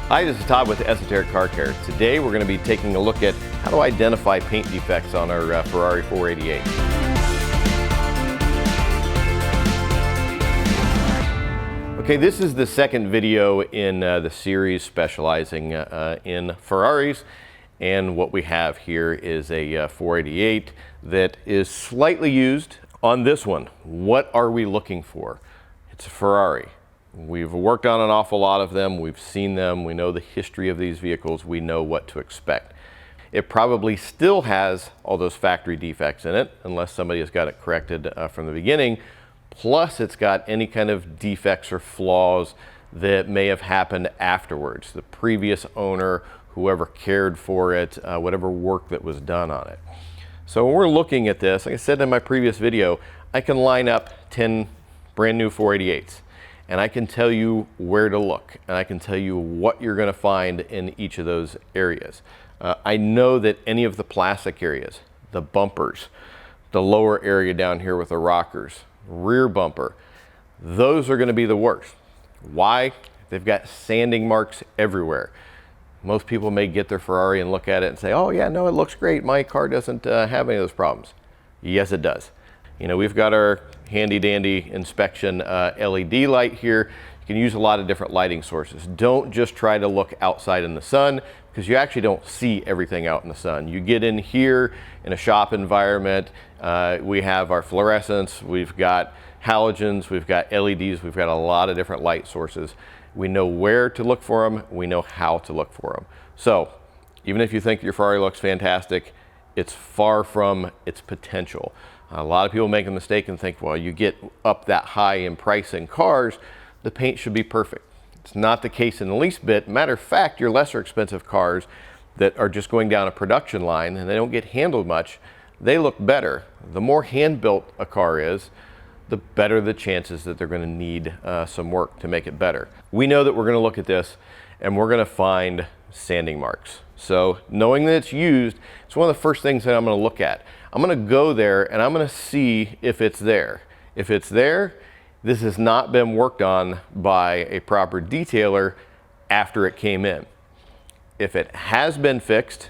Hi, this is Todd with Esoteric Car Care. Today we're going to be taking a look at how to identify paint defects on our Ferrari 488. Okay, this is the second video in the series specializing in Ferraris, and what we have here is a 488 that is slightly used. On this one, what are we looking for? It's a Ferrari. We've worked on an awful lot of them. We've seen them. We know the history of these vehicles. We know what to expect. It probably still has all those factory defects in it, unless somebody has got it corrected from the beginning. Plus, it's got any kind of defects or flaws that may have happened afterwards. The previous owner, whoever cared for it, whatever work that was done on it. So when we're looking at this, like I said in my previous video, I can line up 10 brand new 488s. And I can tell you where to look, and I can tell you what you're going to find in each of those areas. I know that any of the plastic areas, the bumpers, the lower area down here with the rockers, rear bumper, those are going to be the worst. Why? They've got sanding marks everywhere. Most people may get their Ferrari and look at it and say, oh yeah, no, it looks great. My car doesn't have any of those problems. Yes, it does. You know, we've got our handy dandy inspection LED light here. You can use a lot of different lighting sources. Don't just try to look outside in the sun, because you actually don't see everything out in the sun. You get in here in a shop environment, we have our fluorescents, we've got halogens, we've got LEDs, we've got a lot of different light sources. We know where to look for them, we know how to look for them. So even if you think your Ferrari looks fantastic, it's far from its potential. A lot of people make a mistake and think, well, you get up that high in price in cars, the paint should be perfect. It's not the case in the least bit. Matter of fact, your lesser expensive cars that are just going down a production line and they don't get handled much, they look better. The more hand-built a car is, the better the chances that they're going to need some work to make it better. We know that we're going to look at this and we're going to find sanding marks. So knowing that it's used, it's one of the first things that I'm going to look at. I'm going to go there and I'm going to see if it's there. If it's there, this has not been worked on by a proper detailer after it came in. If it has been fixed,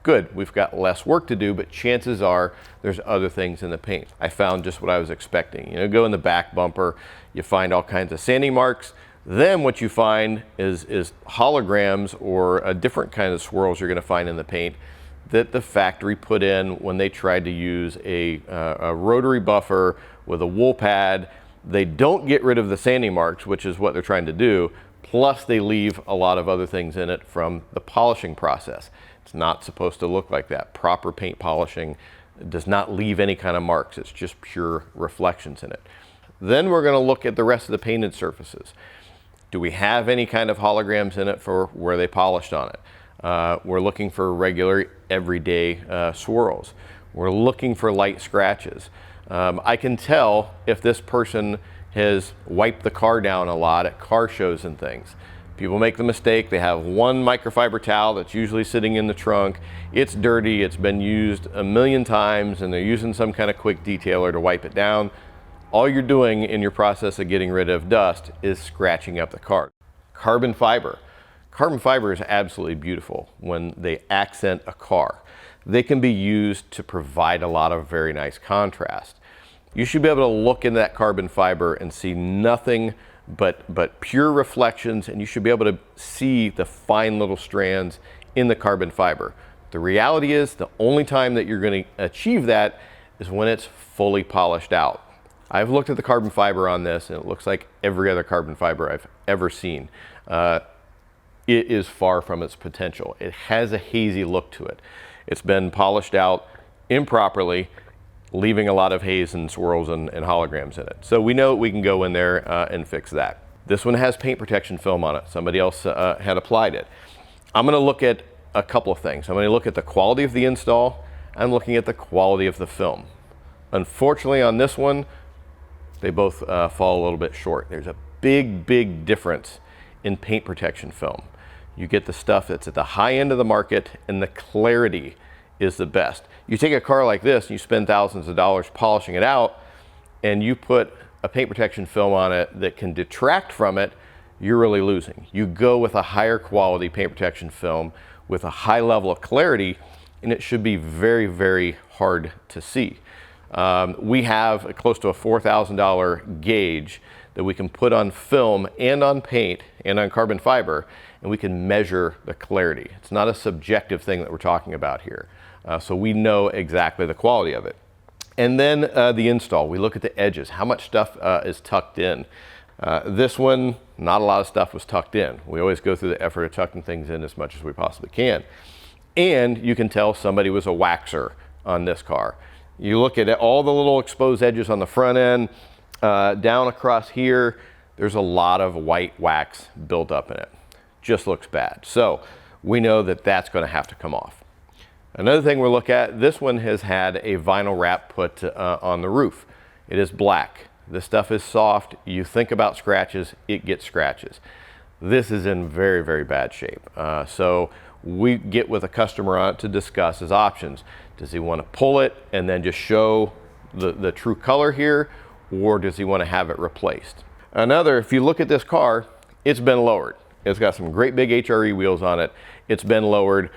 good. We've got less work to do, but chances are there's other things in the paint. I found just what I was expecting. You know, go in the back bumper, you find all kinds of sanding marks. Then what you find is holograms or a different kind of swirls you're going to find in the paint that the factory put in when they tried to use a rotary buffer with a wool pad. They don't get rid of the sanding marks, which is what they're trying to do, plus they leave a lot of other things in it from the polishing process. It's not supposed to look like that. Proper paint polishing does not leave any kind of marks. It's just pure reflections in it. Then we're going to look at the rest of the painted surfaces. Do we have any kind of holograms in it for where they polished on it? We're looking for regular, everyday swirls. We're looking for light scratches. I can tell if this person has wiped the car down a lot at car shows and things. People make the mistake, they have one microfiber towel that's usually sitting in the trunk. It's dirty, it's been used a million times, and they're using some kind of quick detailer to wipe it down. All you're doing in your process of getting rid of dust is scratching up the car. Carbon fiber. Carbon fiber is absolutely beautiful when they accent a car. They can be used to provide a lot of very nice contrast. You should be able to look in that carbon fiber and see nothing but pure reflections, and you should be able to see the fine little strands in the carbon fiber. The reality is the only time that you're going to achieve that is when it's fully polished out. I've looked at the carbon fiber on this and it looks like every other carbon fiber I've ever seen. It is far from its potential. It has a hazy look to it. It's been polished out improperly, leaving a lot of haze and swirls and holograms in it. So we know we can go in there and fix that. This one has paint protection film on it. Somebody else had applied it. I'm going to look at a couple of things. I'm going to look at the quality of the install. I'm looking at the quality of the film. Unfortunately on this one, they both fall a little bit short. There's a big difference in paint protection film. You get the stuff that's at the high end of the market, and the clarity is the best. You take a car like this and you spend thousands of dollars polishing it out, and you put a paint protection film on it that can detract from it, you're really losing. You go with a higher quality paint protection film with a high level of clarity, and it should be very, very hard to see. We have close to a $4,000 gauge that we can put on film and on paint and on carbon fiber, and we can measure the clarity. It's not a subjective thing that we're talking about here. So we know exactly the quality of it. And then the install, we look at the edges, how much stuff is tucked in. This one, not a lot of stuff was tucked in. We always go through the effort of tucking things in as much as we possibly can. And you can tell somebody was a waxer on this car. You look at all the little exposed edges on the front end, down across here, there's a lot of white wax built up in it. Just looks bad. So we know that that's going to have to come off. Another thing we'll look at, this one has had a vinyl wrap put on the roof. It is black. This stuff is soft. You think about scratches, it gets scratches. This is in very, very bad shape. So we get with a customer on it to discuss his options. Does he want to pull it and then just show the true color here, or does he want to have it replaced? Another, if you look at this car, it's been lowered. It's got some great big HRE wheels on it. It's been lowered.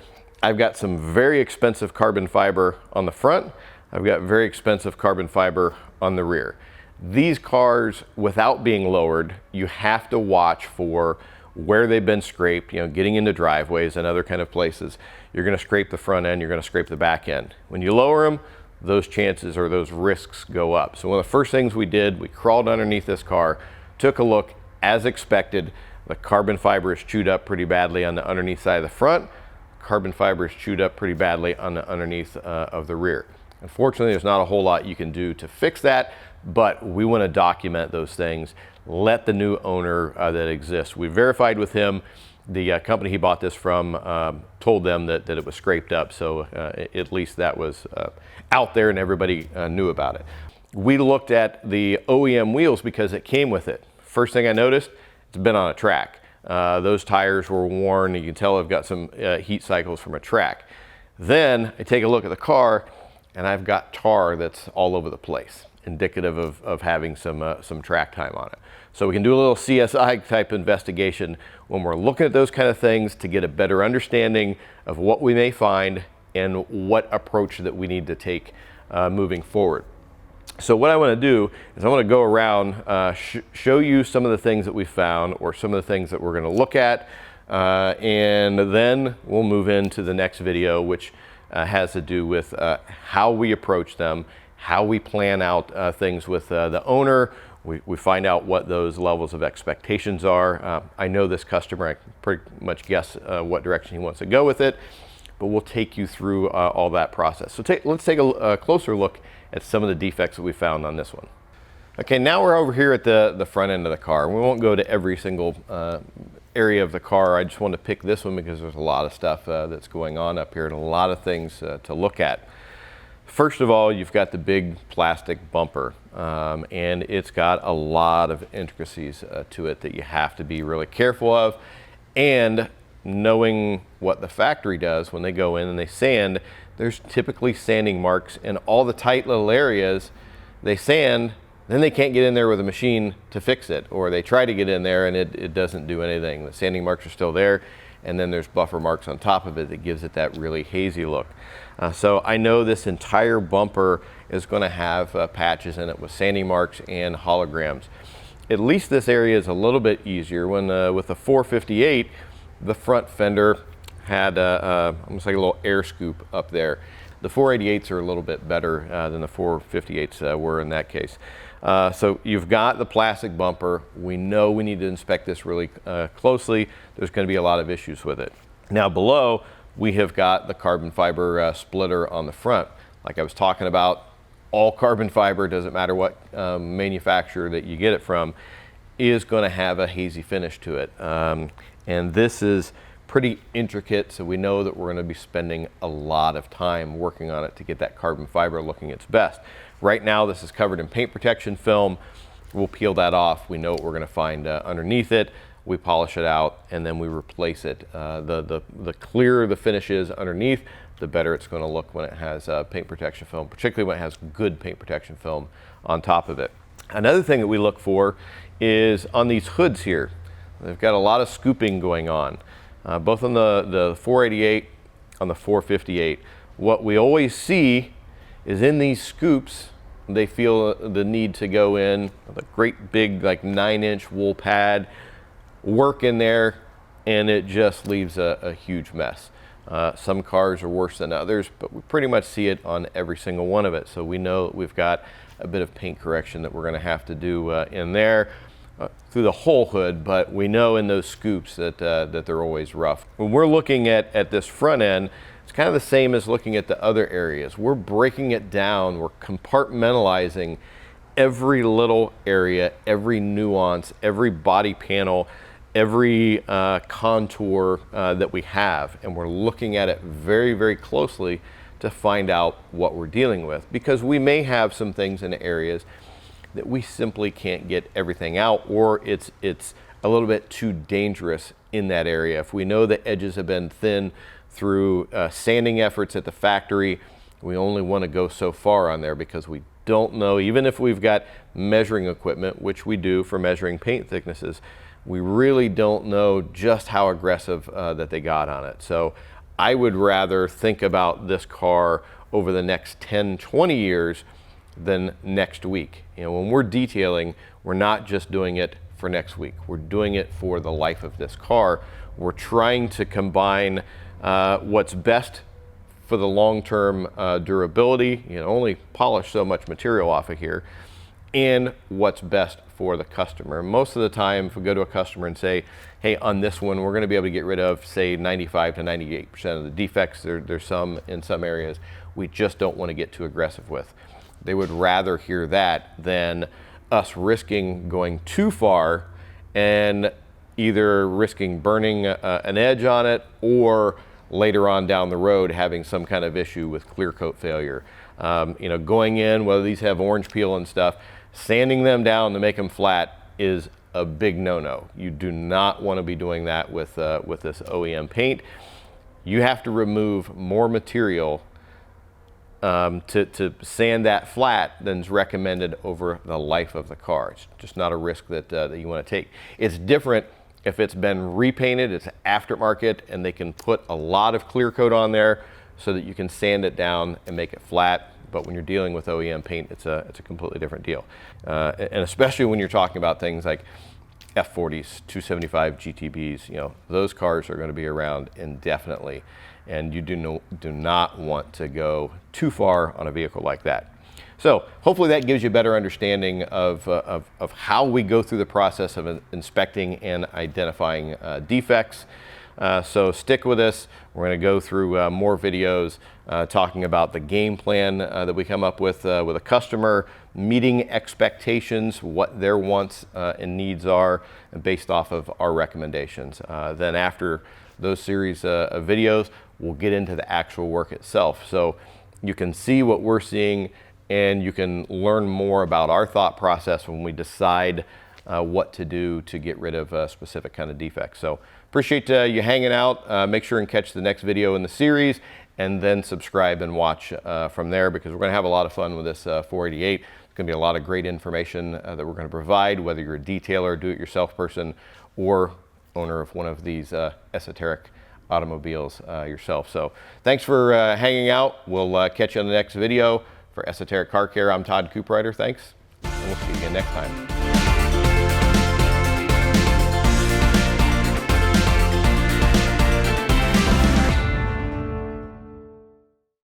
I've got some very expensive carbon fiber on the front. I've got very expensive carbon fiber on the rear. These cars, without being lowered, you have to watch for where they've been scraped, you know, getting into driveways and other kind of places. You're going to scrape the front end, you're going to scrape the back end. When you lower them, those chances or those risks go up. So one of the first things we did, we crawled underneath this car, took a look. As expected, the carbon fiber is chewed up pretty badly on the underneath side of the front. Carbon fiber is chewed up pretty badly on the underneath of the rear. Unfortunately, there's not a whole lot you can do to fix that, but we want to document those things. Let the new owner that exists. We verified with him. The company he bought this from told them that it was scraped up, so at least that was out there and everybody knew about it. We looked at the OEM wheels because it came with it. First thing I noticed, it's been on a track. Those tires were worn. You can tell I've got some heat cycles from a track. Then I take a look at the car and I've got tar that's all over the place, indicative of having some track time on it. So we can do a little CSI type investigation when we're looking at those kind of things to get a better understanding of what we may find and what approach that we need to take moving forward. So what I want to do is I want to go around, show you some of the things that we found or some of the things that we're going to look at, and then we'll move into the next video, which has to do with how we approach them, how we plan out things with the owner. We find out what those levels of expectations are. I know this customer, I can pretty much guess what direction he wants to go with it, but we'll take you through all that process. So let's take a closer look at some of the defects that we found on this one. Okay, now we're over here at the front end of the car. We won't go to every single area of the car. I just want to pick this one because there's a lot of stuff that's going on up here and a lot of things to look at. First of all, you've got the big plastic bumper, and it's got a lot of intricacies to it that you have to be really careful of. And knowing what the factory does when they go in and they sand, there's typically sanding marks in all the tight little areas. They sand, then they can't get in there with a machine to fix it, or they try to get in there and it doesn't do anything. The sanding marks are still there, and then there's buffer marks on top of it that gives it that really hazy look. So I know this entire bumper is going to have patches in it with sanding marks and holograms. At least this area is a little bit easier. When with the 458, the front fender had almost like a little air scoop up there. The 488s are a little bit better than the 458s were in that case. So you've got the plastic bumper. We know we need to inspect this really closely. There's going to be a lot of issues with it. Now below, we have got the carbon fiber splitter on the front. Like I was talking about, all carbon fiber, doesn't matter what manufacturer that you get it from, is going to have a hazy finish to it. And this is pretty intricate, so we know that we're going to be spending a lot of time working on it to get that carbon fiber looking its best. Right now this is covered in paint protection film. We'll peel that off. We know what we're going to find underneath it. We polish it out and then we replace it. The clearer the finish is underneath, the better it's going to look when it has paint protection film, particularly when it has good paint protection film on top of it. Another thing that we look for is on these hoods here. They've got a lot of scooping going on, both on the 488, on the 458. What we always see is in these scoops, they feel the need to go in with a great big, like 9-inch wool pad, work in there, and it just leaves a huge mess. Some cars are worse than others, but we pretty much see it on every single one of it. So we know we've got a bit of paint correction that we're going to have to do in there through the whole hood, but we know in those scoops that they're always rough. When we're looking at this front end, it's kind of the same as looking at the other areas. We're breaking it down, we're compartmentalizing every little area, every nuance, every body panel, every contour that we have, and we're looking at it very, very closely to find out what we're dealing with, because we may have some things in areas that we simply can't get everything out, or it's a little bit too dangerous in that area. If we know the edges have been thin through sanding efforts at the factory, we only want to go so far on there, because we don't know, even if we've got measuring equipment, which we do for measuring paint thicknesses, we really don't know just how aggressive that they got on it. So I would rather think about this car over the next 10, 20 years than next week. You know, when we're detailing, we're not just doing it for next week. We're doing it for the life of this car. We're trying to combine what's best for the long-term durability. You know, only polish so much material off of here, and what's best for the customer. Most of the time, if we go to a customer and say, hey, on this one, we're going to be able to get rid of, say, 95 to 98% of the defects. There's some in some areas we just don't want to get too aggressive with. They would rather hear that than us risking going too far and either risking burning an edge on it, or later on down the road having some kind of issue with clear coat failure. You know, going in, whether these have orange peel and stuff, sanding them down to make them flat is a big no-no. You do not want to be doing that with this OEM paint. You have to remove more material to sand that flat than is recommended over the life of the car. It's just not a risk that you want to take. It's different if it's been repainted, it's aftermarket, and they can put a lot of clear coat on there so that you can sand it down and make it flat. But when you're dealing with OEM paint, it's a completely different deal. And especially when you're talking about things like F40s, 275 GTBs, you know, those cars are going to be around indefinitely, and you do not want to go too far on a vehicle like that. So hopefully that gives you a better understanding of how we go through the process of inspecting and identifying defects. So stick with us. We're going to go through more videos talking about the game plan that we come up with a customer, meeting expectations, what their wants and needs are, and based off of our recommendations. Then after those series of videos, we'll get into the actual work itself. So you can see what we're seeing, and you can learn more about our thought process when we decide what to do to get rid of a specific kind of defects. So appreciate you hanging out. Make sure and catch the next video in the series, and then subscribe and watch from there, because we're going to have a lot of fun with this 488. It's going to be a lot of great information that we're going to provide, whether you're a detailer, do-it-yourself person, or owner of one of these esoteric automobiles yourself. So thanks for hanging out. We'll catch you on the next video. For Esoteric Car Care, I'm Todd Cooprider. Thanks, and we'll see you again next time.